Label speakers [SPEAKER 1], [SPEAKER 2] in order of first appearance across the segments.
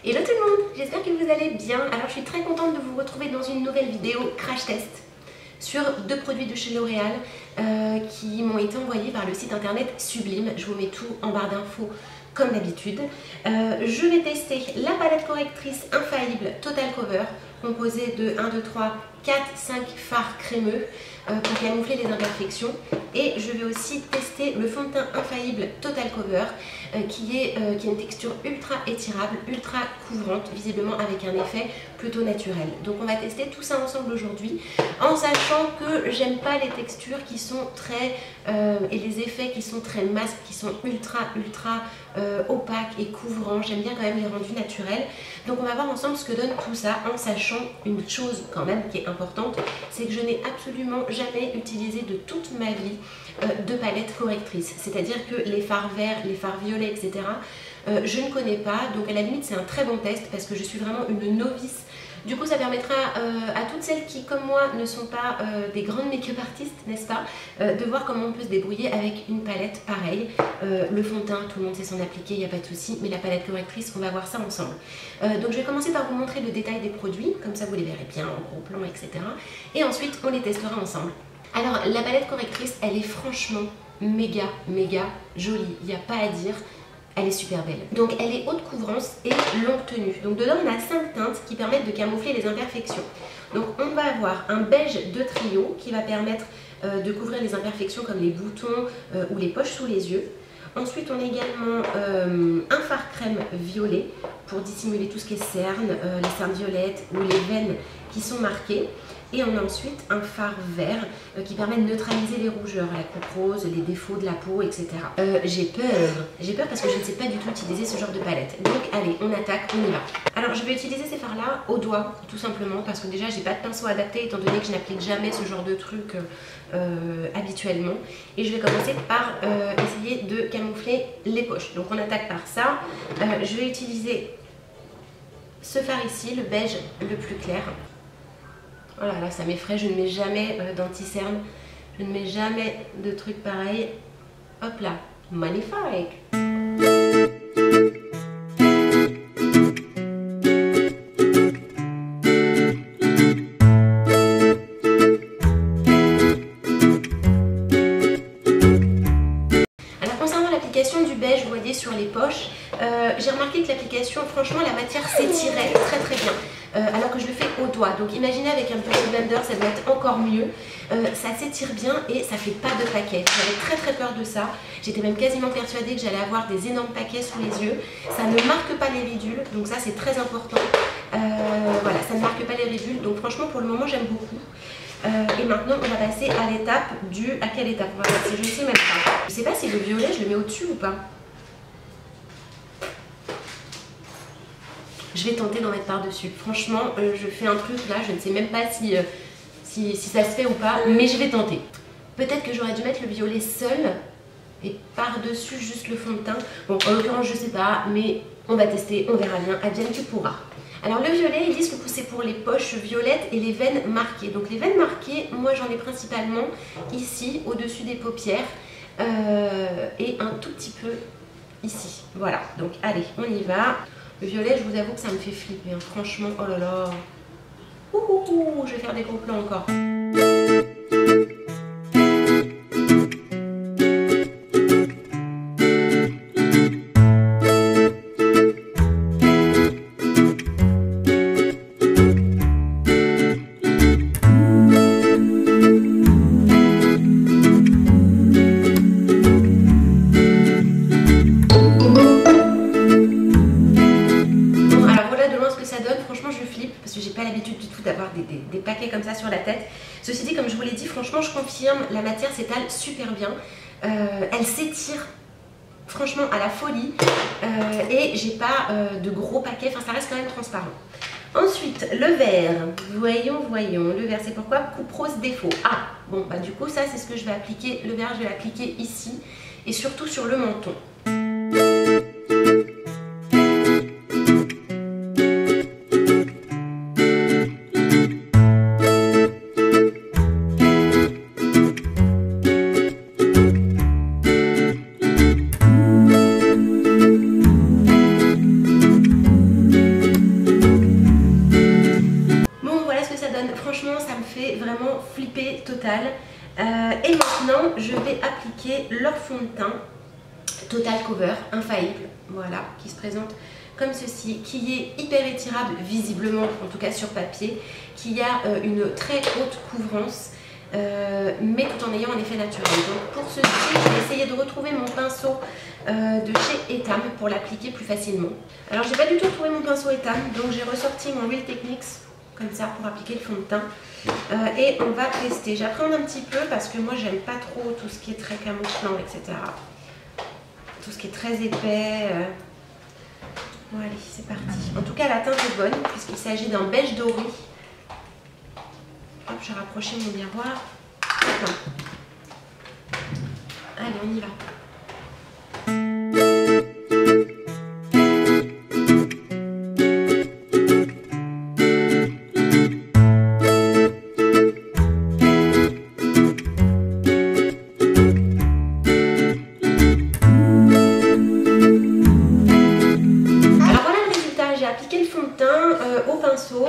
[SPEAKER 1] Hello tout le monde, j'espère que vous allez bien. Alors je suis très contente de vous retrouver dans une nouvelle vidéo crash test sur 2 produits de chez L'Oréal qui m'ont été envoyés par le site internet Sublime. Je vous mets tout en barre d'infos comme d'habitude. Je vais tester la palette correctrice infaillible Total Cover composée de 1, 2, 3, 4, 5 fards crémeux pour camoufler les imperfections, et je vais aussi tester le fond de teint infaillible Total Cover qui a une texture ultra étirable, ultra couvrante, visiblement avec un effet plutôt naturel. Donc on va tester tout ça ensemble aujourd'hui, en sachant que j'aime pas les textures qui sont très et les effets qui sont très masques, qui sont ultra opaques et couvrants. J'aime bien quand même les rendus naturels. Donc on va voir ensemble ce que donne tout ça, en sachant une chose quand même qui est importante, c'est que je n'ai absolument jamais utilisé de toute ma vie de palette correctrice. C'est-à-dire que les fards verts, les fards violets, etc. Je ne connais pas. Donc à la limite c'est un très bon test parce que je suis vraiment une novice. Du coup ça permettra à toutes celles qui comme moi ne sont pas des grandes make-up artistes, n'est-ce pas, de voir comment on peut se débrouiller avec une palette pareille. Le fond de teint, tout le monde sait s'en appliquer, il n'y a pas de souci, mais la palette correctrice, on va voir ça ensemble. Donc je vais commencer par vous montrer le détail des produits, comme ça vous les verrez bien en gros plan, etc. Et ensuite on les testera ensemble. Alors la palette correctrice, elle est franchement méga jolie, il n'y a pas à dire. Elle est super belle. Donc elle est haute couvrance et longue tenue. Donc dedans on a 5 teintes qui permettent de camoufler les imperfections. Donc on va avoir un beige de trio qui va permettre de couvrir les imperfections comme les boutons ou les poches sous les yeux. Ensuite on a également un fard crème violet pour dissimuler tout ce qui est cernes, les cernes violettes ou les veines qui sont marquées. Et on a ensuite un fard vert qui permet de neutraliser les rougeurs, la coupe rose, les défauts de la peau, etc. J'ai peur parce que je ne sais pas du tout utiliser ce genre de palette. Donc allez, on attaque, on y va. Alors je vais utiliser ces fards là au doigt, tout simplement, parce que déjà j'ai pas de pinceau adapté étant donné que je n'applique jamais ce genre de truc habituellement. Et je vais commencer par essayer de camoufler les poches. Donc on attaque par ça. Je vais utiliser ce fard ici, le beige le plus clair. Oh là là, ça m'effraie, je ne mets jamais d'anti-cerne, je ne mets jamais de trucs pareils. Hop là, magnifique! Alors concernant l'application du beige, vous voyez sur les poches, j'ai remarqué que l'application, franchement la matière s'étirait très bien. Alors que je le fais au doigt. Donc imaginez avec un petit blender, ça doit être encore mieux. Ça s'étire bien et ça fait pas de paquets. J'avais très peur de ça. J'étais même quasiment persuadée que j'allais avoir des énormes paquets sous les yeux. Ça ne marque pas les ridules, donc ça c'est très important. Voilà, ça ne marque pas les ridules. Donc franchement pour le moment j'aime beaucoup. Et maintenant on va passer à l'étape du... À quelle étape on va passer? Je ne sais même pas. Je sais pas si le violet je le mets au-dessus ou pas. Je vais tenter d'en mettre par-dessus. Franchement, je fais un truc là, je ne sais même pas si ça se fait ou pas, mais je vais tenter. Peut-être que j'aurais dû mettre le violet seul et par-dessus juste le fond de teint. Bon, en l'occurrence, je sais pas, mais on va tester, on verra bien, advienne que pourra. Alors le violet, ils disent que c'est pour les poches violettes et les veines marquées. Donc les veines marquées, moi j'en ai principalement ici, au-dessus des paupières, et un tout petit peu ici. Voilà, donc allez, on y va. Le violet, je vous avoue que ça me fait flipper, hein. Franchement, oh là là. Je vais faire des gros plans encore. Des paquets comme ça sur la tête. Ceci dit, comme je vous l'ai dit, franchement je confirme, la matière s'étale super bien, elle s'étire franchement à la folie, et j'ai pas de gros paquets, enfin ça reste quand même transparent. Ensuite le vert, voyons, le vert c'est pourquoi coupe rose défaut. Ah bon bah du coup ça c'est ce que je vais appliquer, le vert je vais l'appliquer ici et surtout sur le menton. vraiment flippée totale. Et maintenant, je vais appliquer leur fond de teint Total Cover Infaillible, voilà, qui se présente comme ceci, qui est hyper étirable visiblement, en tout cas sur papier, qui a une très haute couvrance, mais tout en ayant un effet naturel. Donc pour ceci, je vais essayer de retrouver mon pinceau de chez Etam pour l'appliquer plus facilement. Alors j'ai pas du tout trouvé mon pinceau Etam, donc j'ai ressorti mon Real Techniques comme ça pour appliquer le fond de teint. Et on va tester. J'appréhende un petit peu parce que moi j'aime pas trop tout ce qui est très camouflant, etc. Tout ce qui est très épais. Bon allez, c'est parti. En tout cas la teinte est bonne puisqu'il s'agit d'un beige doré. Hop, j'ai rapproché mon miroir. Enfin. Allez, on y va.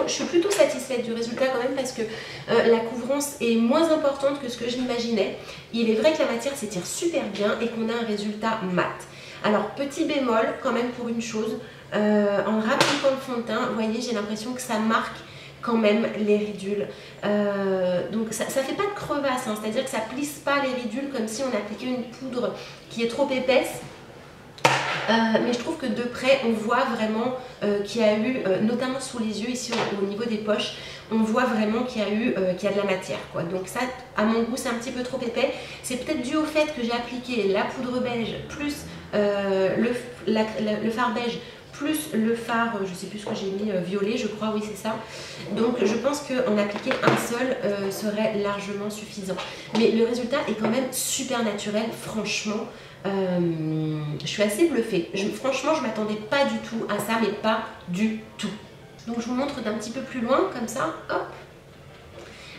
[SPEAKER 1] Je suis plutôt satisfaite du résultat quand même parce que la couvrance est moins importante que ce que je m'imaginais. Il est vrai que la matière s'étire super bien et qu'on a un résultat mat. Alors petit bémol quand même pour une chose, en appliquant le fond de teint, vous voyez, j'ai l'impression que ça marque quand même les ridules. Donc ça fait pas de crevasse, hein, c'est-à-dire que ça plisse pas les ridules comme si on appliquait une poudre qui est trop épaisse. Mais je trouve que de près on voit vraiment qu'il y a eu, notamment sous les yeux ici au niveau des poches, on voit vraiment qu'il y a de la matière quoi. Donc ça à mon goût c'est un petit peu trop épais. C'est peut-être dû au fait que j'ai appliqué la poudre beige plus le fard beige plus le fard, je sais plus ce que j'ai mis, violet je crois, oui c'est ça. Donc je pense qu'en appliquer un seul serait largement suffisant. Mais le résultat est quand même super naturel, franchement. Je suis assez bluffée. Franchement, je m'attendais pas du tout à ça, mais pas du tout. Donc je vous montre d'un petit peu plus loin, comme ça. Hop.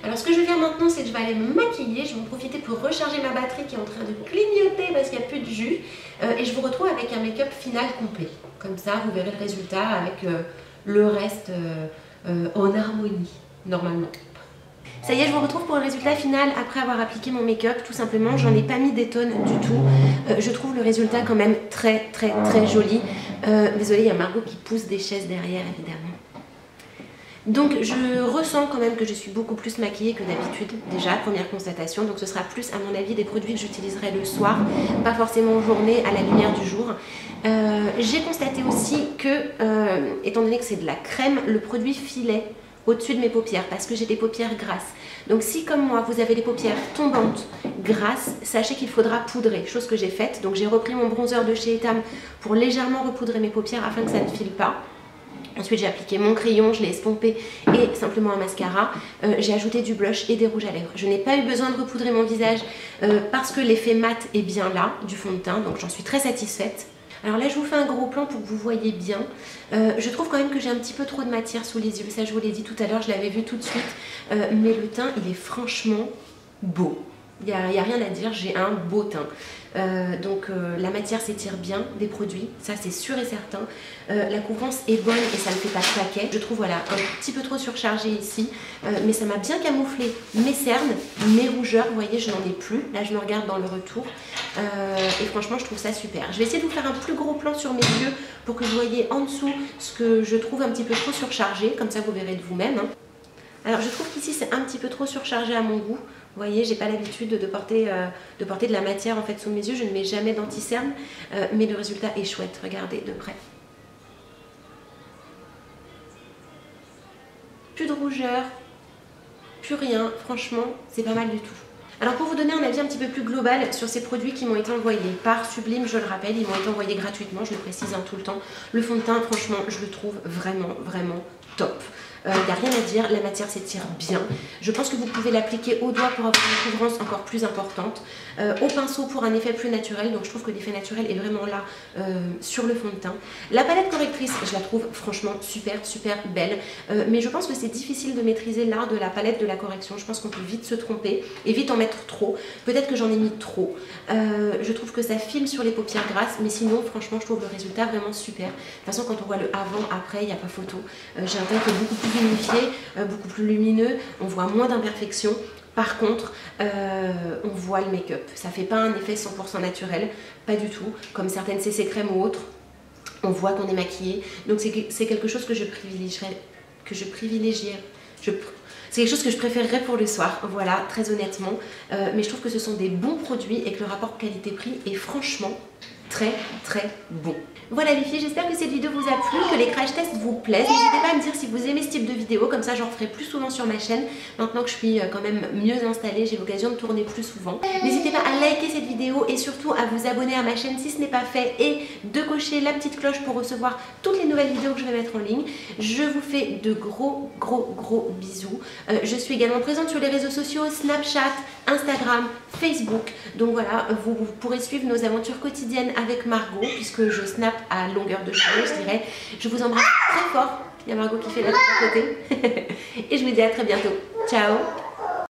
[SPEAKER 1] Alors ce que je vais faire maintenant, c'est que je vais aller me maquiller. Je vais en profiter pour recharger ma batterie qui est en train de clignoter parce qu'il n'y a plus de jus. Et je vous retrouve avec un make-up final complet. Comme ça, vous verrez le résultat avec le reste en harmonie, normalement. Ça y est, je vous retrouve pour le résultat final après avoir appliqué mon make-up. Tout simplement, j'en ai pas mis des tonnes du tout. Je trouve le résultat quand même très joli. Désolée, il y a Margot qui pousse des chaises derrière, évidemment. Donc je ressens quand même que je suis beaucoup plus maquillée que d'habitude, déjà, première constatation. Donc ce sera plus, à mon avis, des produits que j'utiliserai le soir, pas forcément en journée, à la lumière du jour. J'ai constaté aussi que, étant donné que c'est de la crème, le produit filait au-dessus de mes paupières parce que j'ai des paupières grasses. Donc si comme moi vous avez les paupières tombantes, grasses, sachez qu'il faudra poudrer, chose que j'ai faite. Donc j'ai repris mon bronzer de chez Etam pour légèrement repoudrer mes paupières afin que ça ne file pas. Ensuite j'ai appliqué mon crayon, je l'ai estompé et simplement un mascara. J'ai ajouté du blush et des rouges à lèvres. Je n'ai pas eu besoin de repoudrer mon visage parce que l'effet mat est bien là du fond de teint, donc j'en suis très satisfaite. Alors là je vous fais un gros plan pour que vous voyez bien. Je trouve quand même que j'ai un petit peu trop de matière sous les yeux, ça je vous l'ai dit tout à l'heure, je l'avais vu tout de suite. Mais le teint il est franchement beau. Il n'y a rien à dire, j'ai un beau teint. La matière s'étire bien des produits, ça c'est sûr et certain. La couvrance est bonne et ça ne fait pas de paquet. Je trouve voilà, un petit peu trop surchargé ici, mais ça m'a bien camouflé mes cernes, mes rougeurs. Vous voyez, je n'en ai plus. Là, je me regarde dans le retour. Et franchement, je trouve ça super. Je vais essayer de vous faire un plus gros plan sur mes yeux pour que vous voyez en dessous ce que je trouve un petit peu trop surchargé. Comme ça, vous verrez de vous-même. Hein. Alors, je trouve qu'ici, c'est un petit peu trop surchargé à mon goût. Vous voyez, j'ai pas l'habitude de porter de la matière en fait sous mes yeux. Je ne mets jamais d'anti-cerne, mais le résultat est chouette. Regardez de près. Plus de rougeur, plus rien. Franchement, c'est pas mal du tout. Alors pour vous donner un avis un petit peu plus global sur ces produits qui m'ont été envoyés par Sublime, je le rappelle, ils m'ont été envoyés gratuitement, je le précise tout le temps. Le fond de teint, franchement, je le trouve vraiment top. Il n'y a rien à dire, la matière s'étire bien. Je pense que vous pouvez l'appliquer au doigt pour avoir une couvrance encore plus importante. Au pinceau pour un effet plus naturel, donc je trouve que l'effet naturel est vraiment là sur le fond de teint. La palette correctrice, je la trouve franchement super belle. Mais je pense que c'est difficile de maîtriser l'art de la palette de la correction. Je pense qu'on peut vite se tromper et vite en mettre trop. Peut-être que j'en ai mis trop. Je trouve que ça file sur les paupières grasses, mais sinon franchement je trouve le résultat vraiment super. De toute façon quand on voit le avant, après, il n'y a pas photo. J'ai un teint qui est beaucoup plus unifié, beaucoup plus lumineux, on voit moins d'imperfections. Par contre, on voit le make-up. Ça fait pas un effet 100% naturel, pas du tout, comme certaines CC crème ou autres. On voit qu'on est maquillé. Donc c'est quelque chose que je privilégierais, c'est quelque chose que je préférerais pour le soir, voilà, très honnêtement. Mais je trouve que ce sont des bons produits et que le rapport qualité-prix est franchement très bon. Voilà les filles, j'espère que cette vidéo vous a plu, que les crash tests vous plaisent. N'hésitez pas à me dire si vous aimez ce type de vidéo, comme ça j'en ferai plus souvent sur ma chaîne. Maintenant que je suis quand même mieux installée, j'ai l'occasion de tourner plus souvent. N'hésitez pas à liker cette vidéo et surtout à vous abonner à ma chaîne si ce n'est pas fait et de cocher la petite cloche pour recevoir toutes les nouvelles vidéos que je vais mettre en ligne. Je vous fais de gros bisous. Je suis également présente sur les réseaux sociaux, Snapchat, Instagram, Facebook. Donc voilà, vous pourrez suivre nos aventures quotidiennes avec Margot, puisque je snap à longueur de journée, je dirais. Je vous embrasse très fort. Il y a Margot qui fait la tête à côté. Et je vous dis à très bientôt. Ciao!